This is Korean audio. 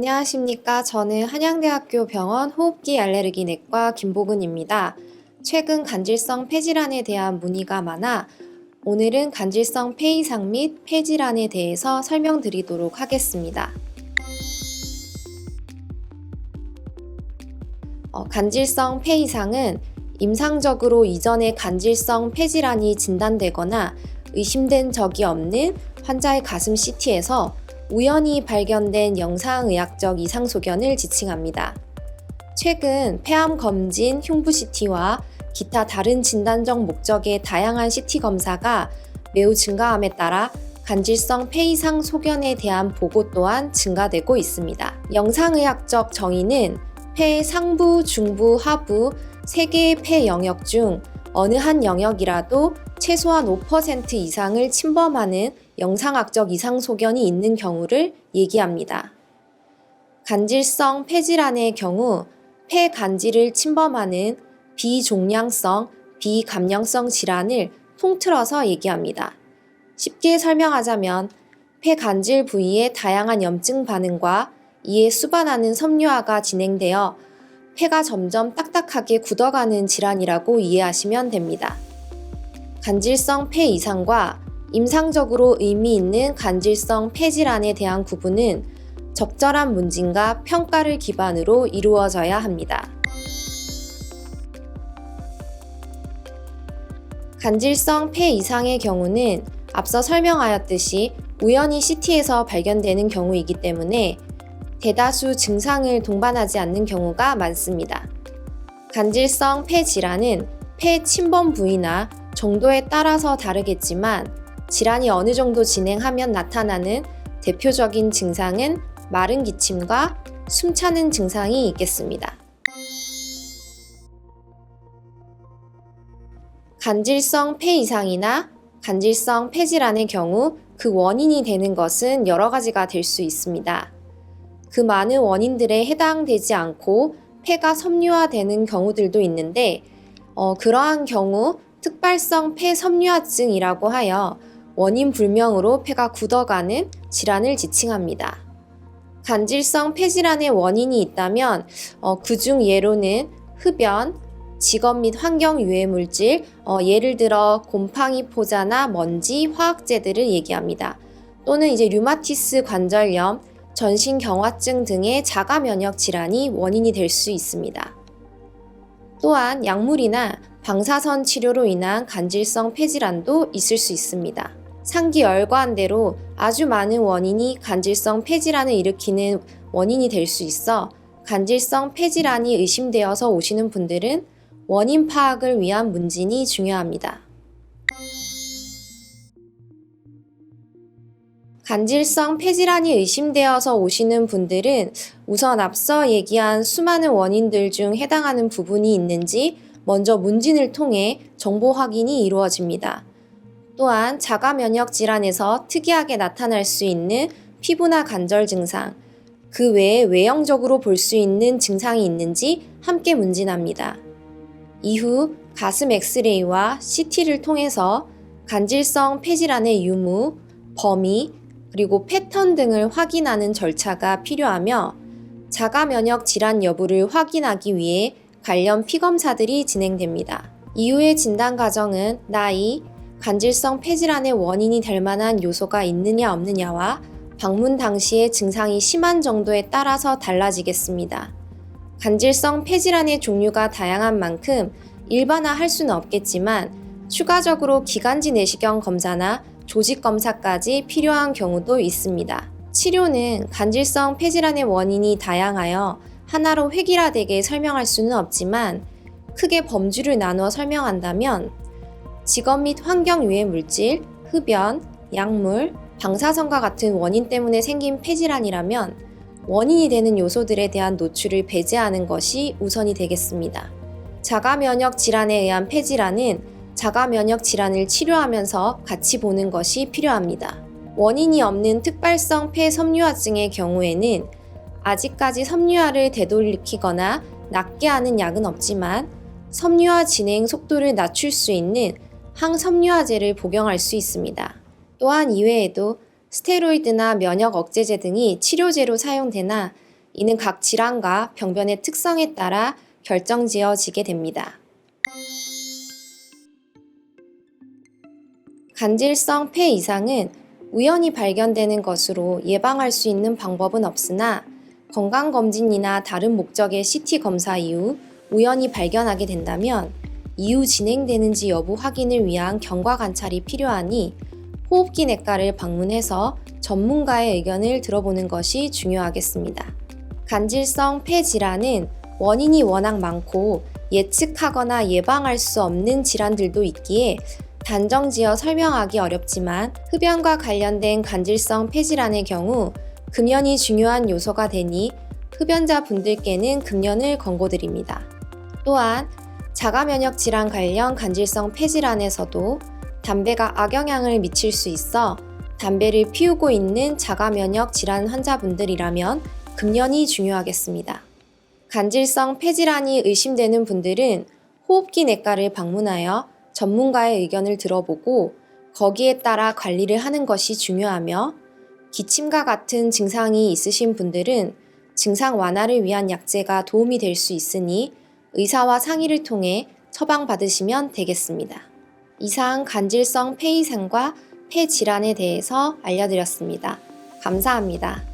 안녕하십니까. 저는 한양대학교 병원 호흡기 알레르기 내과 김보근입니다. 최근 간질성 폐질환에 대한 문의가 많아 오늘은 간질성 폐이상 및 폐질환에 대해서 설명드리도록 하겠습니다. 간질성 폐이상은 임상적으로 이전에 간질성 폐질환이 진단되거나 의심된 적이 없는 환자의 가슴 CT에서 우연히 발견된 영상의학적 이상소견을 지칭합니다. 최근 폐암 검진, 흉부 CT와 기타 다른 진단적 목적의 다양한 CT 검사가 매우 증가함에 따라 간질성 폐이상 소견에 대한 보고 또한 증가되고 있습니다. 영상의학적 정의는 폐 상부, 중부, 하부 3개의 폐 영역 중 어느 한 영역이라도 최소한 5% 이상을 침범하는 영상학적 이상 소견이 있는 경우를 얘기합니다. 간질성 폐질환의 경우 폐 간질을 침범하는 비종양성, 비감염성 질환을 통틀어서 얘기합니다. 쉽게 설명하자면 폐 간질 부위의 다양한 염증 반응과 이에 수반하는 섬유화가 진행되어 폐가 점점 딱딱하게 굳어가는 질환이라고 이해하시면 됩니다. 간질성 폐 이상과 임상적으로 의미 있는 간질성 폐질환에 대한 구분은 적절한 문진과 평가를 기반으로 이루어져야 합니다. 간질성 폐 이상의 경우는 앞서 설명하였듯이 우연히 CT에서 발견되는 경우이기 때문에 대다수 증상을 동반하지 않는 경우가 많습니다. 간질성 폐 질환은 폐 침범 부위나 정도에 따라서 다르겠지만 질환이 어느 정도 진행하면 나타나는 대표적인 증상은 마른 기침과 숨차는 증상이 있겠습니다. 간질성 폐 이상이나 간질성 폐질환의 경우 그 원인이 되는 것은 여러 가지가 될 수 있습니다. 그 많은 원인들에 해당되지 않고 폐가 섬유화되는 경우들도 있는데 그러한 경우 특발성 폐섬유화증이라고 하여 원인 불명으로 폐가 굳어가는 질환을 지칭합니다. 간질성 폐질환의 원인이 있다면 그중 예로는 흡연, 직업 및 환경 유해 물질, 예를 들어 곰팡이 포자나 먼지, 화학제들을 얘기합니다. 또는 이제 류마티스 관절염, 전신 경화증 등의 자가 면역 질환이 원인이 될 수 있습니다. 또한 약물이나 방사선 치료로 인한 간질성 폐질환도 있을 수 있습니다. 상기 열과한대로 아주 많은 원인이 간질성 폐질환을 일으키는 원인이 될 수 있어 간질성 폐질환이 의심되어서 오시는 분들은 원인 파악을 위한 문진이 중요합니다. 간질성 폐질환이 의심되어서 오시는 분들은 우선 앞서 얘기한 수많은 원인들 중 해당하는 부분이 있는지 먼저 문진을 통해 정보 확인이 이루어집니다. 또한 자가 면역 질환에서 특이하게 나타날 수 있는 피부나 관절 증상, 그 외에 외형적으로 볼 수 있는 증상이 있는지 함께 문진합니다. 이후 가슴 엑스레이와 CT를 통해서 간질성 폐질환의 유무, 범위, 그리고 패턴 등을 확인하는 절차가 필요하며 자가 면역 질환 여부를 확인하기 위해 관련 피검사들이 진행됩니다. 이후의 진단 과정은 나이, 간질성 폐질환의 원인이 될 만한 요소가 있느냐 없느냐와 방문 당시의 증상이 심한 정도에 따라서 달라지겠습니다. 간질성 폐질환의 종류가 다양한 만큼 일반화할 수는 없겠지만 추가적으로 기관지 내시경 검사나 조직 검사까지 필요한 경우도 있습니다. 치료는 간질성 폐질환의 원인이 다양하여 하나로 획일화되게 설명할 수는 없지만 크게 범주를 나누어 설명한다면 직업 및 환경 유해 물질, 흡연, 약물, 방사선과 같은 원인 때문에 생긴 폐질환이라면 원인이 되는 요소들에 대한 노출을 배제하는 것이 우선이 되겠습니다. 자가 면역 질환에 의한 폐질환은 자가 면역 질환을 치료하면서 같이 보는 것이 필요합니다. 원인이 없는 특발성 폐섬유화증의 경우에는 아직까지 섬유화를 되돌이키거나 낫게 하는 약은 없지만 섬유화 진행 속도를 낮출 수 있는 항섬유화제를 복용할 수 있습니다. 또한 이외에도 스테로이드나 면역 억제제 등이 치료제로 사용되나 이는 각 질환과 병변의 특성에 따라 결정지어지게 됩니다. 간질성 폐 이상은 우연히 발견되는 것으로 예방할 수 있는 방법은 없으나 건강검진이나 다른 목적의 CT 검사 이후 우연히 발견하게 된다면 이후 진행되는지 여부 확인을 위한 경과 관찰이 필요하니 호흡기 내과를 방문해서 전문가의 의견을 들어보는 것이 중요하겠습니다. 간질성 폐 질환은 원인이 워낙 많고 예측하거나 예방할 수 없는 질환들도 있기에 단정지어 설명하기 어렵지만 흡연과 관련된 간질성 폐질환의 경우 금연이 중요한 요소가 되니 흡연자 분들께는 금연을 권고드립니다. 또한 자가면역 질환 관련 간질성 폐질환에서도 담배가 악영향을 미칠 수 있어 담배를 피우고 있는 자가면역 질환 환자분들이라면 금연이 중요하겠습니다. 간질성 폐질환이 의심되는 분들은 호흡기 내과를 방문하여 전문가의 의견을 들어보고 거기에 따라 관리를 하는 것이 중요하며 기침과 같은 증상이 있으신 분들은 증상 완화를 위한 약제가 도움이 될 수 있으니 의사와 상의를 통해 처방받으시면 되겠습니다. 이상 간질성 폐 이상과 폐 질환에 대해서 알려드렸습니다. 감사합니다.